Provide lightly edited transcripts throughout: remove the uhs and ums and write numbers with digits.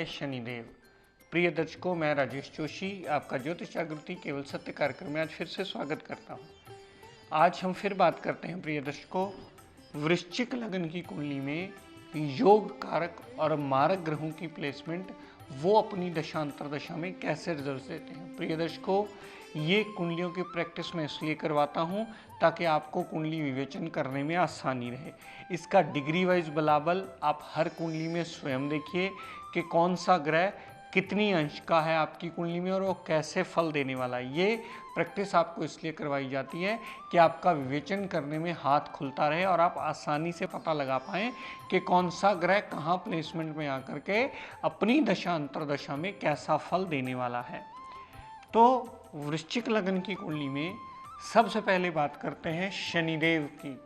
जय शनिदेव। प्रिय दर्शकों, मैं राजेश जोशी आपका ज्योतिष जागृति केवल सत्य कार्यक्रम में आज फिर से स्वागत करता हूं। आज हम फिर बात करते हैं प्रिय दर्शकों, वृश्चिक लग्न की कुंडली में योग कारक और मारक ग्रहों की प्लेसमेंट वो अपनी दशांतर दशा में कैसे रिजल्ट देते हैं। प्रिय दर्शकों, ये कुंडलियों की प्रैक्टिस मैं इसलिए करवाता हूँ ताकि आपको कुंडली विवेचन करने में आसानी रहे। इसका डिग्री वाइज बलाबल आप हर कुंडली में स्वयं देखिए कि कौन सा ग्रह कितनी अंश का है आपकी कुंडली में और वो कैसे फल देने वाला है। ये प्रैक्टिस आपको इसलिए करवाई जाती है कि आपका विवेचन करने में हाथ खुलता रहे और आप आसानी से पता लगा पाएँ कि कौन सा ग्रह कहाँ प्लेसमेंट में आकर के अपनी दशा अंतरदशा में कैसा फल देने वाला है। तो वृश्चिक लग्न की कुंडली में सबसे पहले बात करते हैं शनिदेव की।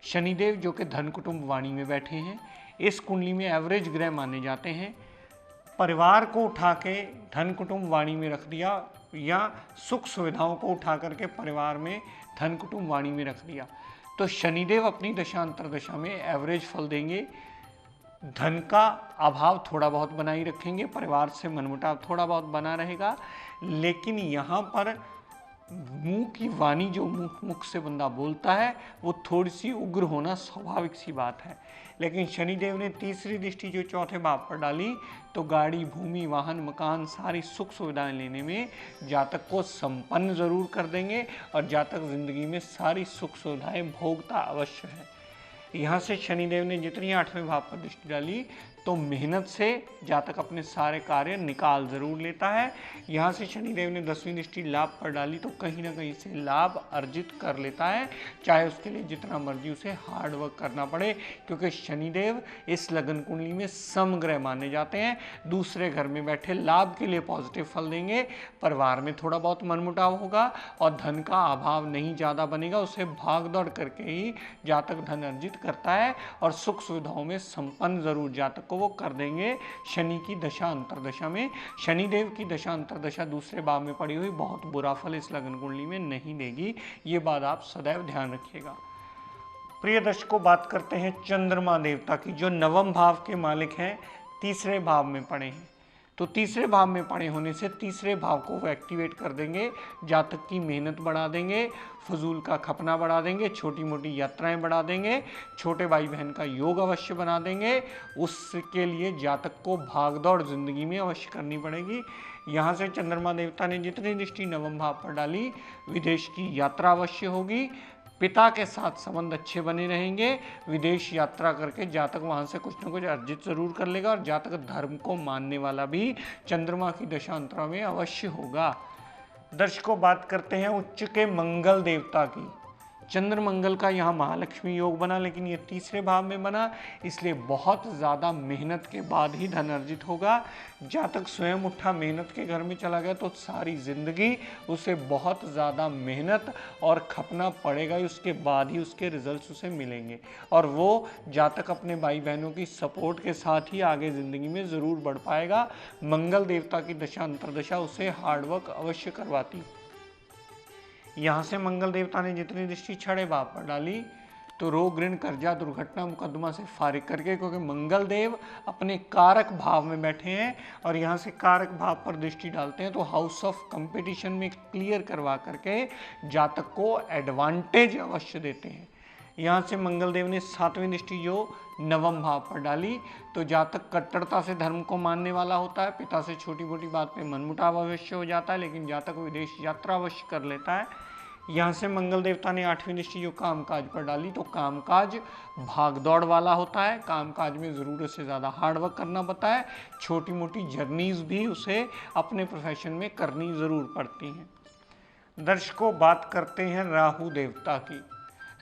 शनिदेव जो कि धन कुटुंब वाणी में बैठे हैं, इस कुंडली में एवरेज ग्रह माने जाते हैं। परिवार को उठा के धन कुटुंब वाणी में रख दिया या सुख सुविधाओं को उठा करके परिवार में धन कुटुंब वाणी में रख दिया तो शनिदेव अपनी दशा अंतरदशा में एवरेज फल देंगे। धन का अभाव थोड़ा बहुत बनाए रखेंगे, परिवार से मनमुटाव थोड़ा बहुत बना रहेगा, लेकिन यहाँ पर मुंह की वाणी जो मुख से बंदा बोलता है वो थोड़ी सी उग्र होना स्वाभाविक सी बात है। लेकिन शनिदेव ने तीसरी दृष्टि जो चौथे भाव पर डाली तो गाड़ी, भूमि, वाहन, मकान, सारी सुख सुविधाएं लेने में जातक को संपन्न जरूर कर देंगे और जातक जिंदगी में सारी सुख सुविधाएं भोगता अवश्य है। यहाँ से शनिदेव ने जितनी आठवें भाव पर दृष्टि डाली तो मेहनत से जातक अपने सारे कार्य निकाल जरूर लेता है। यहाँ से शनिदेव ने 10वीं दृष्टि लाभ पर डाली तो कहीं ना कहीं से लाभ अर्जित कर लेता है, चाहे उसके लिए जितना मर्जी उसे हार्ड वर्क करना पड़े, क्योंकि शनिदेव इस लगन कुंडली में समग्रह माने जाते हैं। दूसरे घर में बैठे लाभ के लिए पॉजिटिव फल देंगे, परिवार में थोड़ा बहुत मनमुटाव होगा और धन का अभाव नहीं ज़्यादा बनेगा, उसे भाग दौड़ करके ही जातक धन अर्जित करता है और सुख सुविधाओं में संपन्न जरूर जातक वो कर देंगे। शनि की दशा अंतरदशा में शनिदेव की दशा अंतरदशा दूसरे भाव में पड़ी हुई बहुत बुरा फल इस लगन कुंडली में नहीं देगी, ये बात आप सदैव ध्यान रखिएगा। प्रिय दर्शकों, बात करते हैं चंद्रमा देवता की, जो नवम भाव के मालिक हैं, तीसरे भाव में पड़े हैं। तो तीसरे भाव में पड़े होने से तीसरे भाव को वो एक्टिवेट कर देंगे, जातक की मेहनत बढ़ा देंगे, फजूल का खपना बढ़ा देंगे, छोटी मोटी यात्राएं बढ़ा देंगे, छोटे भाई बहन का योग अवश्य बना देंगे। उसके लिए जातक को भागदौड़ जिंदगी में अवश्य करनी पड़ेगी। यहाँ से चंद्रमा देवता ने जितनी दृष्टि नवम भाव पर डाली, विदेश की यात्रा अवश्य होगी, पिता के साथ संबंध अच्छे बने रहेंगे, विदेश यात्रा करके जातक वहाँ से कुछ न कुछ अर्जित जरूर कर लेगा और जातक धर्म को मानने वाला भी चंद्रमा की दशा अंतरा में अवश्य होगा। दर्शकों, बात करते हैं उच्च के मंगल देवता की। चंद्र मंगल का यहाँ महालक्ष्मी योग बना, लेकिन ये तीसरे भाव में बना, इसलिए बहुत ज़्यादा मेहनत के बाद ही धन अर्जित होगा। जातक स्वयं उठा मेहनत के घर में चला गया तो सारी जिंदगी उसे बहुत ज़्यादा मेहनत और खपना पड़ेगा ही, उसके बाद ही उसके रिजल्ट्स उसे मिलेंगे और वो जातक अपने भाई बहनों की सपोर्ट के साथ ही आगे ज़िंदगी में ज़रूर बढ़ पाएगा। मंगल देवता की दशा अंतरदशा उसे हार्डवर्क अवश्य करवाती। यहाँ से मंगल देवता ने जितनी दृष्टि छठे भाव पर डाली तो रोग, ऋण, कर्जा, दुर्घटना, मुकदमा से फारिग करके, क्योंकि मंगल देव अपने कारक भाव में बैठे हैं और यहाँ से कारक भाव पर दृष्टि डालते हैं तो हाउस ऑफ कंपटीशन में क्लियर करवा करके जातक को एडवांटेज अवश्य देते हैं। यहाँ से मंगल देव ने 7वीं दृष्टि जो नवम भाव पर डाली तो जातक कट्टरता से धर्म को मानने वाला होता है, पिता से छोटी मोटी बात पे मनमुटाव अवश्य हो जाता है, लेकिन जातक विदेश यात्रा अवश्य कर लेता है। यहाँ से मंगल देवता ने 8वीं दृष्टि जो कामकाज पर डाली तो कामकाज भागदौड़ वाला होता है, कामकाज में ज़रूरत से ज़्यादा हार्डवर्क करना पड़ता है, छोटी मोटी जर्नीज भी उसे अपने प्रोफेशन में करनी ज़रूर पड़ती हैं। दर्शकों, बात करते हैं राहु देवता की।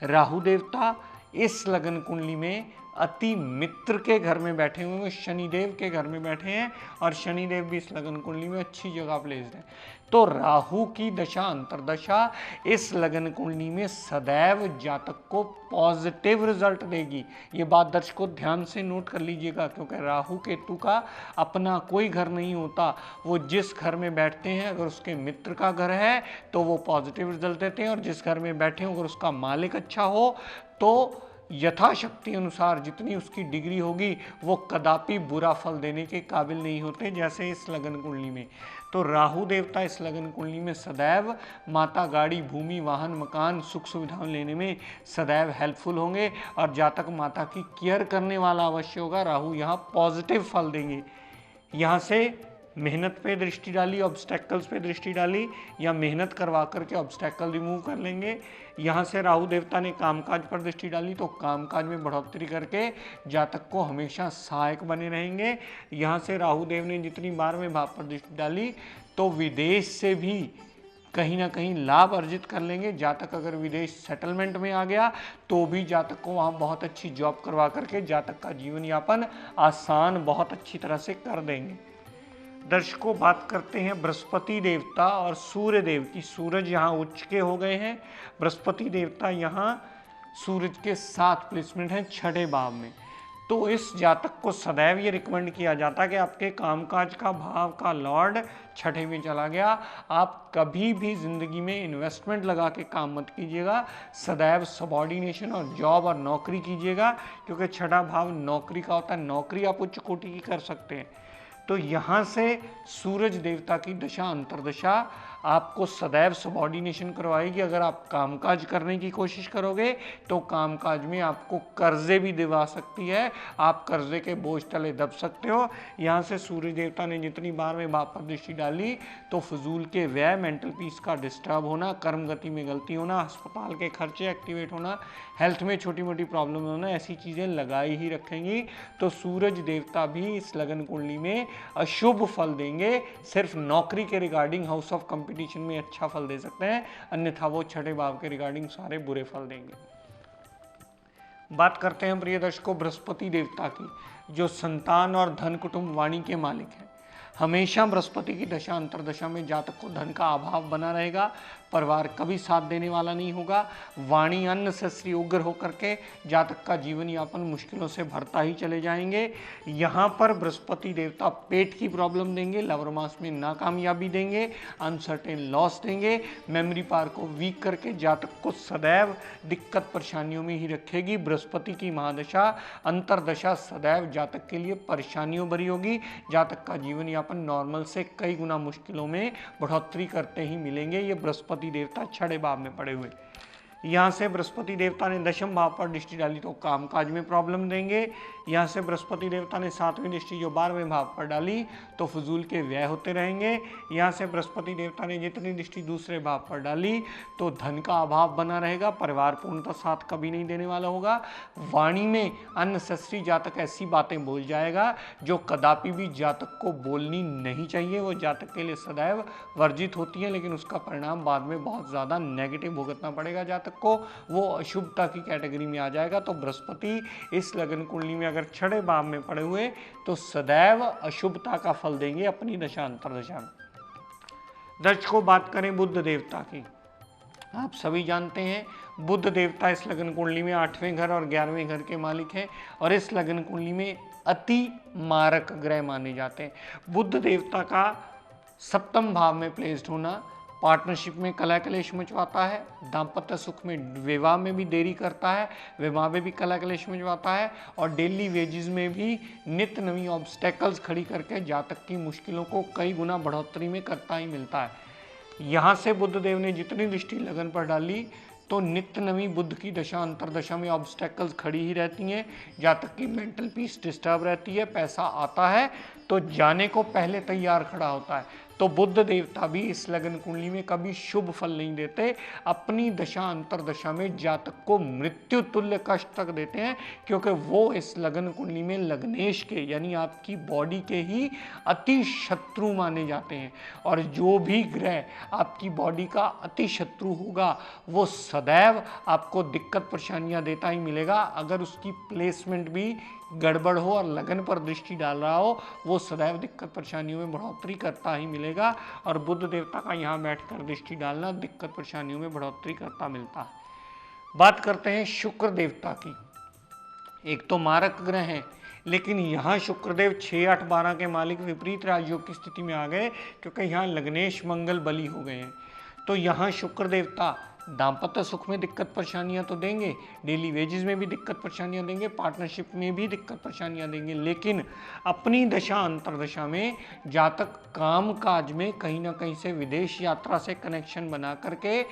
राहु देवता इस लगन कुंडली में अति मित्र के घर में बैठे हुए हैं, शनिदेव के घर में बैठे हैं और शनिदेव भी इस लगन कुंडली में अच्छी जगह प्लेस्ड है। तो राहु की दशा अंतरदशा इस लगन कुंडली में सदैव जातक को पॉजिटिव रिजल्ट देगी। ये बात दर्शकों ध्यान से नोट कर लीजिएगा, क्योंकि राहु केतु का अपना कोई घर नहीं होता, वो जिस घर में बैठते हैं अगर उसके मित्र का घर है तो वो पॉजिटिव रिजल्ट देते हैं और जिस घर में बैठे हो अगर उसका मालिक अच्छा हो तो यथाशक्ति अनुसार जितनी उसकी डिग्री होगी वो कदापि बुरा फल देने के काबिल नहीं होते, जैसे इस लगन कुंडली में। तो राहु देवता इस लगन कुंडली में सदैव माता, गाड़ी, भूमि, वाहन, मकान, सुख सुविधाएं लेने में सदैव हेल्पफुल होंगे, और जातक माता की केयर करने वाला अवश्य होगा। राहु यहाँ पॉजिटिव फल देंगे। यहाँ से मेहनत पे दृष्टि डाली, ऑब्स्टेकल्स पे दृष्टि डाली, या मेहनत करवा करके ऑब्स्टेकल रिमूव कर लेंगे। यहाँ से राहु देवता ने कामकाज पर दृष्टि डाली तो कामकाज में बढ़ोतरी करके जातक को हमेशा सहायक बने रहेंगे। यहाँ से राहु देव ने जितनी 12वें भाव पर दृष्टि डाली तो विदेश से भी कहीं ना कहीं लाभ अर्जित कर लेंगे। जातक अगर विदेश सेटलमेंट में आ गया तो भी जातक को वहाँ बहुत अच्छी जॉब करवा करके जातक का जीवन यापन आसान बहुत अच्छी तरह से कर देंगे। दर्शकों, बात करते हैं बृहस्पति देवता और सूर्य देव की। सूरज यहाँ उच्च के हो गए हैं, बृहस्पति देवता यहाँ सूरज के साथ प्लेसमेंट है 6ठे भाव में। तो इस जातक को सदैव ये रिकमेंड किया जाता है कि आपके कामकाज का भाव का लॉर्ड 6ठे में चला गया, आप कभी भी जिंदगी में इन्वेस्टमेंट लगा के काम मत कीजिएगा, सदैव सबॉर्डिनेशन और जॉब और नौकरी कीजिएगा, क्योंकि 6ठा भाव नौकरी का होता है। नौकरी आप उच्च कोटि की कर सकते हैं। तो यहाँ से सूरज देवता की दशा अंतर्दशा आपको सदैव सबॉर्डिनेशन करवाएगी। अगर आप कामकाज करने की कोशिश करोगे तो कामकाज में आपको कर्जे भी दिवा सकती है, आप कर्जे के बोझ तले दब सकते हो। यहाँ से सूर्य देवता ने जितनी 12वें भाव पर दृष्टि डाली तो फजूल के व्यय, मेंटल पीस का डिस्टर्ब होना, कर्म गति में गलती होना, अस्पताल के खर्चे एक्टिवेट होना, हेल्थ में छोटी मोटी प्रॉब्लम होना, ऐसी चीज़ें लगाई ही रखेंगी। तो सूरज देवता भी इस लगन कुंडली में अशुभ फल देंगे। सिर्फ नौकरी के रिगार्डिंग हाउस ऑफ कंपटीशन में अच्छा फल दे सकते हैं, अन्यथा वो 6ठे भाव के रिगार्डिंग सारे बुरे फल देंगे। बात करते हैं प्रिय दर्शकों बृहस्पति देवता की, जो संतान और धन, कुटुंब, वाणी के मालिक हैं। हमेशा बृहस्पति की दशा अंतरदशा में जातक को धन का अभाव बना रहेगा, परिवार कभी साथ देने वाला नहीं होगा, वाणी अननेसेसरी उग्र होकर के जातक का जीवन यापन मुश्किलों से भरता ही चले जाएंगे। यहाँ पर बृहस्पति देवता पेट की प्रॉब्लम देंगे, लवर मास में नाकामयाबी देंगे, अनसर्टेन लॉस देंगे, मेमोरी पावर को वीक करके जातक को सदैव दिक्कत परेशानियों में ही रखेगी। बृहस्पति की महादशा अंतरदशा सदैव जातक के लिए परेशानियों भरी होगी। जातक का जीवन यापन नॉर्मल से कई गुना मुश्किलों में बढ़ोतरी करते ही मिलेंगे। ये बृहस्पति देवता 6ठे भाव में पड़े हुए। यहाँ से बृहस्पति देवता ने 10वें भाव पर दृष्टि डाली तो कामकाज में प्रॉब्लम देंगे। यहाँ से बृहस्पति देवता ने 7वीं दृष्टि जो 12वें भाव पर डाली तो फजूल के व्यय होते रहेंगे। यहाँ से बृहस्पति देवता ने जितनी दृष्टि दूसरे भाव पर डाली तो धन का अभाव बना रहेगा, परिवार पूर्णतः साथ कभी नहीं देने वाला होगा। वाणी में अननेसेसरी जातक ऐसी बातें बोल जाएगा जो कदापि भी जातक को बोलनी नहीं चाहिए, वो जातक के लिए सदैव वर्जित होती है, लेकिन उसका परिणाम बाद में बहुत ज़्यादा नेगेटिव भुगतना पड़ेगा जातक को, वो अशुभता की कैटेगरी में आ जाएगा। तो बृहस्पति इस लगन कुंडली में अगर 6ठे भाव में पड़े हुए तो सदैव अशुभता का फल देंगे अपनी दशा अंतरदशा में। दर्शकों, बात करें बुध देवता की। आप सभी जानते हैं बुध देवता इस लगन कुंडली में 8वें घर और 11वें घर के मालिक हैं और इस लगन कुंडली में अति मारक ग्रह माने जाते हैं। बुध देवता का 7म भाव में प्लेस्ड होना पार्टनरशिप में कलह कलेश मचवाता है, दाम्पत्य सुख में, विवाह में भी देरी करता है, विवाह में भी कलह कलेश मचवाता है और डेली वेजेस में भी नित्य नवी ऑब्स्टेकल्स खड़ी करके जातक की मुश्किलों को कई गुना बढ़ोतरी में करता ही मिलता है। यहाँ से बुध देव ने जितनी दृष्टि लगन पर डाली तो नित्य नवी बुध की दशा अंतरदशा में ऑब्स्टेकल्स खड़ी ही रहती हैं, जातक की मेंटल पीस डिस्टर्ब रहती है, पैसा आता है तो जाने को पहले तैयार खड़ा होता है। तो बुध देवता भी इस लगन कुंडली में कभी शुभ फल नहीं देते, अपनी दशा अंतरदशा में जातक को मृत्यु तुल्य कष्ट तक देते हैं, क्योंकि वो इस लगन कुंडली में लग्नेश के यानी आपकी बॉडी के ही अति शत्रु माने जाते हैं। और जो भी ग्रह आपकी बॉडी का अति शत्रु होगा वो सदैव आपको दिक्कत परेशानियां देता ही मिलेगा। अगर उसकी प्लेसमेंट भी गड़बड़ हो और लगन पर दृष्टि डाल रहा हो वो सदैव दिक्कत परेशानियों में बढ़ोतरी करता ही मिलेगा। और बुध देवता का यहाँ बैठकर दृष्टि डालना दिक्कत परेशानियों में बढ़ोतरी करता मिलता है। बात करते हैं शुक्र देवता की। एक तो मारक ग्रह हैं, लेकिन यहाँ शुक्रदेव 6, 8, 12 के मालिक विपरीत राजयोग की स्थिति में आ गए, क्योंकि यहाँ लग्नेश मंगल बली हो गए हैं। तो यहाँ शुक्र देवता दाम्पत्य सुख में दिक्कत परेशानियां तो देंगे, डेली वेजेस में भी दिक्कत परेशानियां देंगे, पार्टनरशिप में भी दिक्कत परेशानियां देंगे, लेकिन अपनी दशा अंतरदशा में जातक काम काज में कहीं ना कहीं से विदेश यात्रा से कनेक्शन बना करके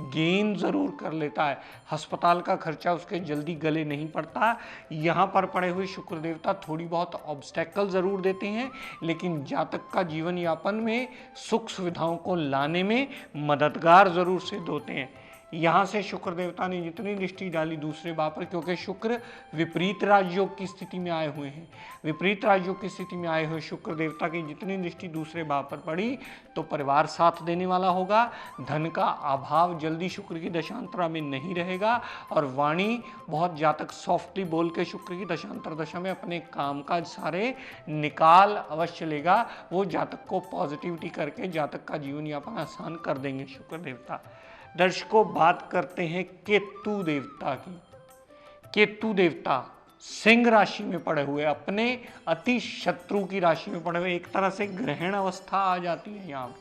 गेन जरूर कर लेता है। अस्पताल का खर्चा उसके जल्दी गले नहीं पड़ता। यहाँ पर पड़े हुए शुक्र देवता थोड़ी बहुत ऑब्स्टेकल जरूर देते हैं, लेकिन जातक का जीवन यापन में सुख सुविधाओं को लाने में मददगार जरूर सिद्ध होते हैं। यहाँ से शुक्र देवता ने जितनी दृष्टि डाली दूसरे भाव पर, क्योंकि शुक्र विपरीत राजयोग की स्थिति में आए हुए हैं, विपरीत राजयोग की स्थिति में आए हुए शुक्र देवता की जितनी दृष्टि दूसरे भाव पर पड़ी तो परिवार साथ देने वाला होगा, धन का अभाव जल्दी शुक्र की दशांतरा में नहीं रहेगा, और वाणी बहुत जातक सॉफ्टली बोल के शुक्र की दशांतर दशा में अपने कामकाज सारे निकाल अवश्य लेगा। वो जातक को पॉजिटिविटी करके जातक का जीवन यापन आसान कर देंगे शुक्र देवता। दर्शकों, बात करते हैं केतु देवता की। केतु देवता सिंह राशि में पड़े हुए, अपने अति शत्रु की राशि में पड़े हुए, एक तरह से ग्रहण अवस्था आ जाती है। यहाँ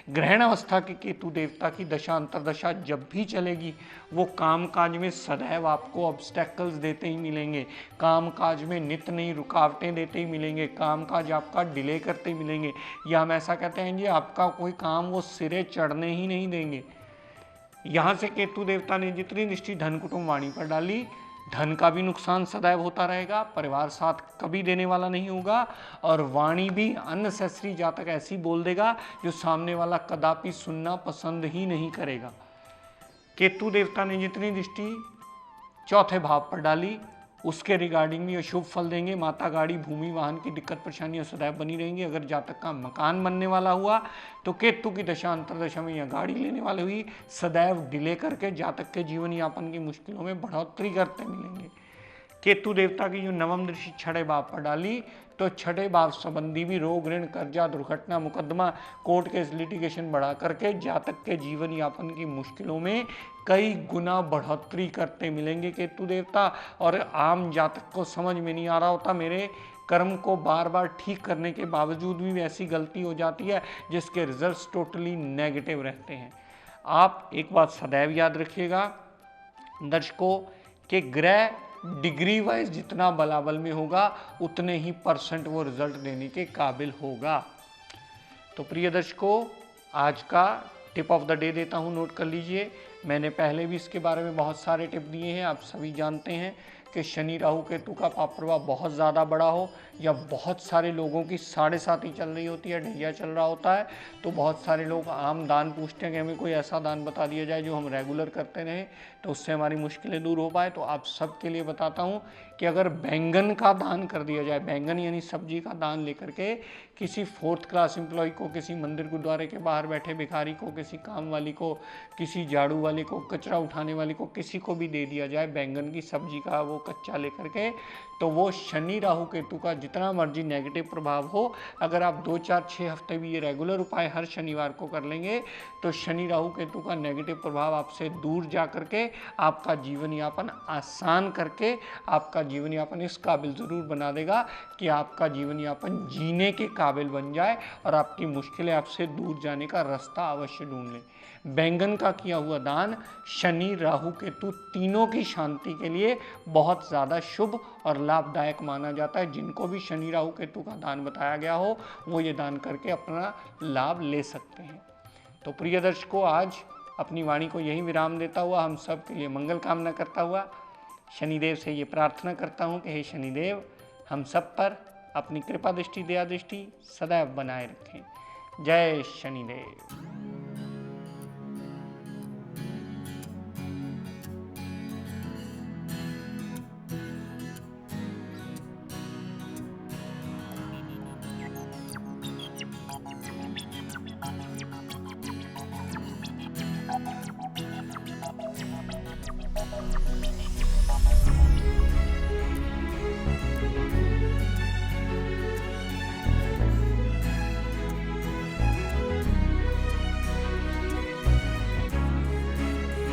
ग्रहण अवस्था के केतु देवता की दशा अंतरदशा जब भी चलेगी वो कामकाज में सदैव आपको ऑब्स्टेकल्स देते ही मिलेंगे, कामकाज में नित नई रुकावटें देते ही मिलेंगे, कामकाज आपका डिले करते ही मिलेंगे, या हम ऐसा कहते हैं जी आपका कोई काम वो सिरे चढ़ने ही नहीं देंगे। यहाँ से केतु देवता ने जितनी दृष्टि धन कुटुंब वाणी पर डाली, धन का भी नुकसान सदैव होता रहेगा, परिवार साथ कभी देने वाला नहीं होगा, और वाणी भी अननेसेसरी जातक ऐसी बोल देगा जो सामने वाला कदापि सुनना पसंद ही नहीं करेगा। केतु देवता ने जितनी दृष्टि चौथे भाव पर डाली उसके रिगार्डिंग भी शुभ फल देंगे। माता, गाड़ी, भूमि, वाहन की दिक्कत परेशानियां सदैव बनी रहेंगी। अगर जातक का मकान बनने वाला हुआ तो केतु की दशा अंतरदशा में या गाड़ी लेने वाली हुई सदैव डिले करके जातक के जीवन यापन की मुश्किलों में बढ़ोतरी करते मिलेंगे। केतु देवता की जो नवम दृष्टि छठे भाव पर डाली तो छठे भाव संबंधी भी रोग, ऋण, कर्जा, दुर्घटना, मुकदमा, कोर्ट केस, लिटिगेशन बढ़ा करके जातक के जीवन यापन की मुश्किलों में कई गुना बढ़ोतरी करते मिलेंगे केतु देवता। और आम जातक को समझ में नहीं आ रहा होता, मेरे कर्म को बार बार ठीक करने के बावजूद भी ऐसी गलती हो जाती है जिसके रिजल्ट्स टोटली नेगेटिव रहते हैं। आप एक बात सदैव याद रखिएगा दर्शकों कि ग्रह डिग्री वाइज जितना बलाबल में होगा उतने ही परसेंट वो रिजल्ट देने के काबिल होगा। तो प्रिय दर्शकों, आज का टिप ऑफ द डे देता हूँ, नोट कर लीजिए। मैंने पहले भी इसके बारे में बहुत सारे टिप दिए हैं। आप सभी जानते हैं कि शनि राहु केतु का पाप प्रभाव बहुत ज़्यादा बड़ा हो या बहुत सारे लोगों की 7.5 ही चल रही होती है, ढैया चल रहा होता है, तो बहुत सारे लोग आम दान पूछते हैं कि हमें कोई ऐसा दान बता दिया जाए जो हम रेगुलर करते रहें तो उससे हमारी मुश्किलें दूर हो पाए। तो आप सबके लिए बताता हूँ कि अगर बैंगन का दान कर दिया जाए, बैंगन यानी सब्जी का दान लेकर के किसी 4th क्लास एम्प्लॉय को, किसी मंदिर गुरुद्वारे के बाहर बैठे भिखारी को, किसी काम वाली को, किसी झाड़ू वाले को, कचरा उठाने वाले को, किसी को भी दे दिया जाए बैंगन की सब्जी का वो कच्चा लेकर के, तो वो शनि राहु केतु का जितना मर्जी नेगेटिव प्रभाव हो, अगर आप 2, 4, 6 हफ्ते भी ये रेगुलर उपाय हर शनिवार को कर लेंगे तो शनि राहु केतु का नेगेटिव प्रभाव आपसे दूर जा करके आपका जीवन यापन आसान करके आपका जीवन यापन इस काबिल ज़रूर बना देगा कि आपका जीवन यापन जीने के काबिल बन जाए और आपकी मुश्किलें आपसे दूर जाने का रास्ता अवश्य ढूंढ लें। बैंगन का किया हुआ दान शनि राहु केतु तीनों की शांति के लिए बहुत ज़्यादा शुभ और लाभदायक माना जाता है। जिनको भी शनि राहु केतु का दान बताया गया हो वो ये दान करके अपना लाभ ले सकते हैं। तो प्रिय दर्शकों, आज अपनी वाणी को यही विराम देता हुआ हम सब के लिए मंगल कामना करता हुआ शनिदेव से ये प्रार्थना करता हूँ कि हे शनिदेव हम सब पर अपनी कृपा दृष्टि, दया दृष्टि सदैव बनाए रखें। जय शनिदेव।